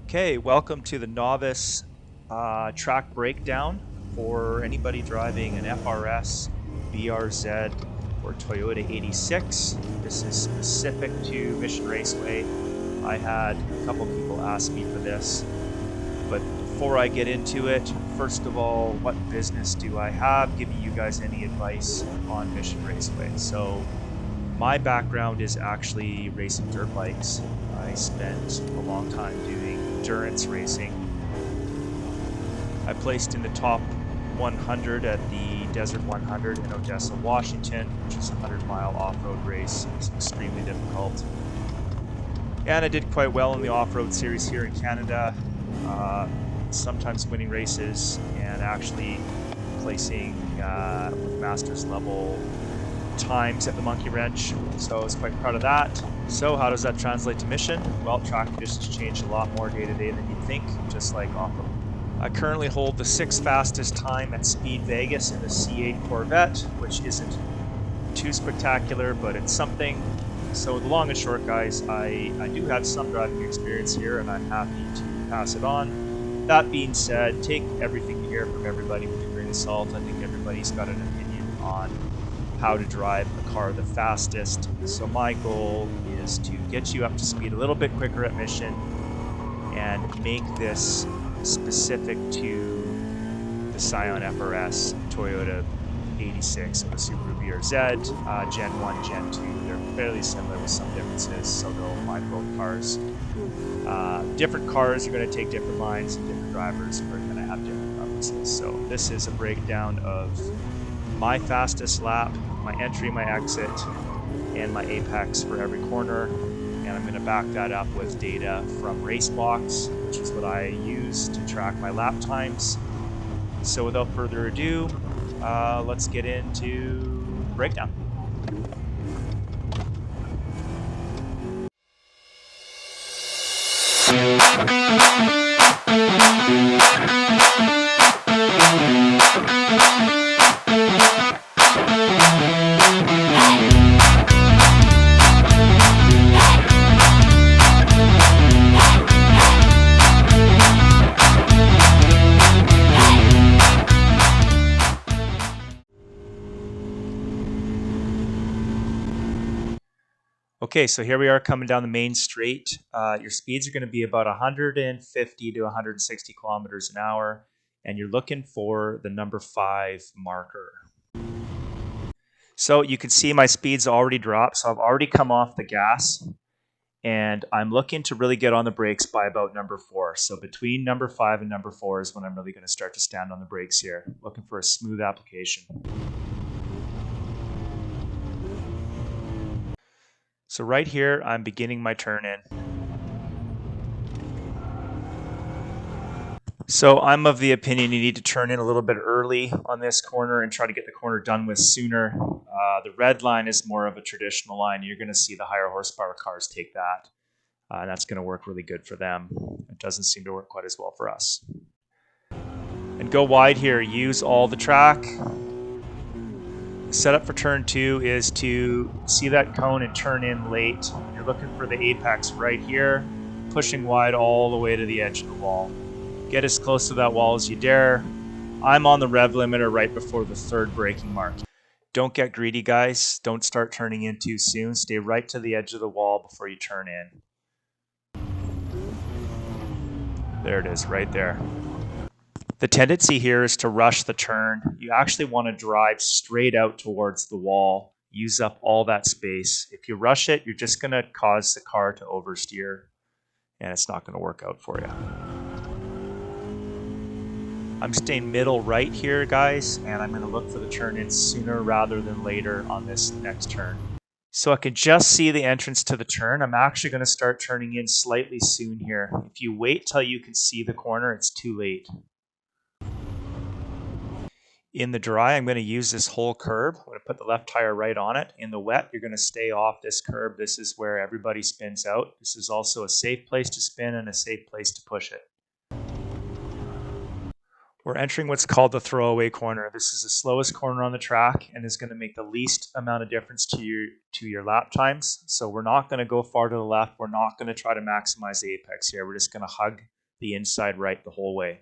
Okay, welcome to the Novice track breakdown for anybody driving an FRS, BRZ, or Toyota 86. This is specific to Mission Raceway. I had a couple people ask me for this, but before I get into it, first of all, what business do I have giving you guys any advice on Mission Raceway? So my background is actually racing dirt bikes. I spent a long time doing endurance racing. I placed in the top 100 at the Desert 100 in Odessa, Washington, which is a 100-mile off-road race. It was extremely difficult. And I did quite well in the off-road series here in Canada, sometimes winning races and actually placing with Masters level times at the Monkey Wrench, so I was quite proud of that. So how does that translate to Mission? Well, track conditions change a lot more day to day than you'd think, just like off-road. I currently hold the 6th fastest time at Speed Vegas in the C8 Corvette, which isn't too spectacular, but it's something. So the long and short, guys, I do have some driving experience here, and I'm happy to pass it on. That being said, take everything you hear from everybody with a grain of salt. I think everybody's got an opinion on how to drive a car the fastest. So my goal is to get you up to speed a little bit quicker at Mission and make this specific to the Scion FRS, Toyota 86, and the Subaru BRZ, Gen 1, Gen 2. They're fairly similar with some differences, so they'll apply to both cars. Different cars are going to take different lines, and different drivers are going to have different preferences. So this is a breakdown of my fastest lap, my entry, my exit, and my apex for every corner. And I'm going to back that up with data from Racebox, which is what I use to track my lap times. So without further ado, let's get into the breakdown. Okay, so here we are coming down the main straight. Your speeds are going to be about 150 to 160 kilometers an hour, and you're looking for the number 5 marker. So you can see my speed's already dropped, so I've already come off the gas, and I'm looking to really get on the brakes by about number 4. So between number 5 and number 4 is when I'm really going to start to stand on the brakes here, looking for a smooth application. So right here, I'm beginning my turn in. So I'm of the opinion you need to turn in a little bit early on this corner and try to get the corner done with sooner. The red line is more of a traditional line. You're going to see the higher horsepower cars take that. And that's going to work really good for them. It doesn't seem to work quite as well for us. And go wide here. Use all the track. Setup for turn 2 is to see that cone and turn in late. You're looking for the apex right here, pushing wide all the way to the edge of the wall. Get as close to that wall as you dare. I'm on the rev limiter right before the 3rd braking mark. Don't get greedy, guys. Don't start turning in too soon. Stay right to the edge of the wall before you turn in. There it is, right there. The tendency here is to rush the turn. You actually want to drive straight out towards the wall, use up all that space. If you rush it, you're just going to cause the car to oversteer, and it's not going to work out for you. I'm staying middle right here, guys, and I'm going to look for the turn in sooner rather than later on this next turn. So I can just see the entrance to the turn. I'm actually going to start turning in slightly soon here. If you wait till you can see the corner, it's too late. In the dry, I'm going to use this whole curb. I'm going to put the left tire right on it. In the wet, you're going to stay off this curb. This is where everybody spins out. This is also a safe place to spin and a safe place to push it. We're entering what's called the throwaway corner. This is the slowest corner on the track and is going to make the least amount of difference to your lap times. So we're not going to go far to the left. We're not going to try to maximize the apex here. We're just going to hug the inside right the whole way.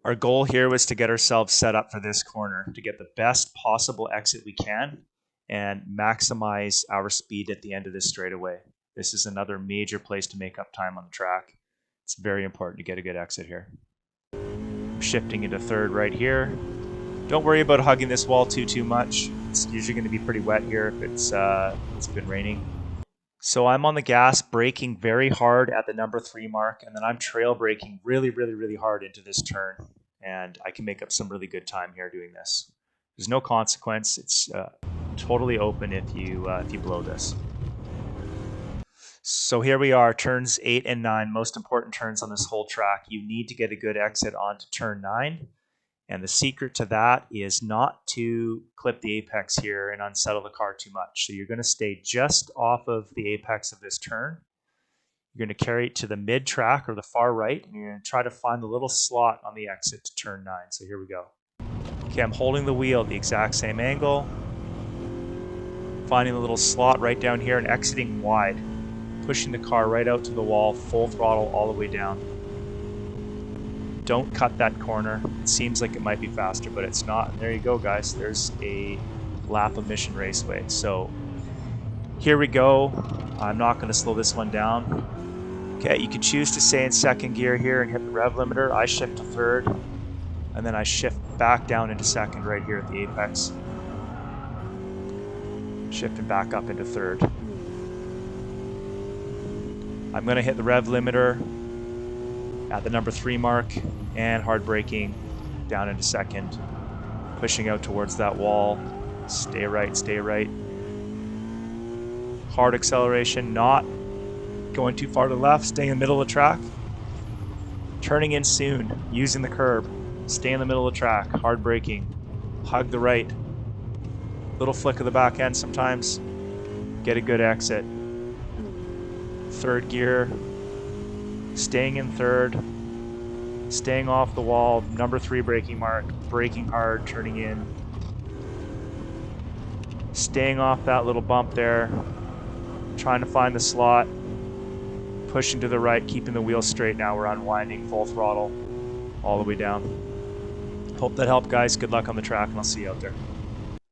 Our goal here was to get ourselves set up for this corner, to get the best possible exit we can and maximize our speed at the end of this straightaway. This is another major place to make up time on the track. It's very important to get a good exit here. Shifting into third right here. Don't worry about hugging this wall too much. It's usually going to be pretty wet here if it's been raining. So I'm on the gas, braking very hard at the number 3 mark, and then I'm trail braking really hard into this turn. And I can make up some really good time here doing this. There's no consequence. It's totally open if you blow this. So here we are, turns 8 and 9, most important turns on this whole track. You need to get a good exit onto turn 9. And the secret to that is not to clip the apex here and unsettle the car too much. So you're going to stay just off of the apex of this turn. You're going to carry it to the mid track or the far right, and you're going to try to find the little slot on the exit to turn 9. So here we go. Okay, I'm holding the wheel at the exact same angle, finding the little slot right down here and exiting wide, pushing the car right out to the wall, full throttle all the way down. Don't cut that corner. It seems like it might be faster, but it's not. And there you go, guys. There's a lap of Mission Raceway. So here we go. I'm not going to slow this one down. Okay, you can choose to stay in second gear here and hit the rev limiter. I shift to third, and then I shift back down into second right here at the apex. Shifting back up into third. I'm going to hit the rev limiter at the number 3 mark and hard braking down into second, pushing out towards that wall. Stay right, stay right. Hard acceleration, not going too far to the left, staying in the middle of the track. Turning in soon, using the curb. Stay in the middle of the track, hard braking. Hug the right. Little flick of the back end sometimes. Get a good exit. Third gear. Staying in third. Staying off the wall. Number 3 braking mark. Braking hard, turning in. Staying off that little bump there. Trying to find the slot. Pushing to the right, keeping the wheel straight now. We're unwinding full throttle all the way down. Hope that helped, guys. Good luck on the track, and I'll see you out there.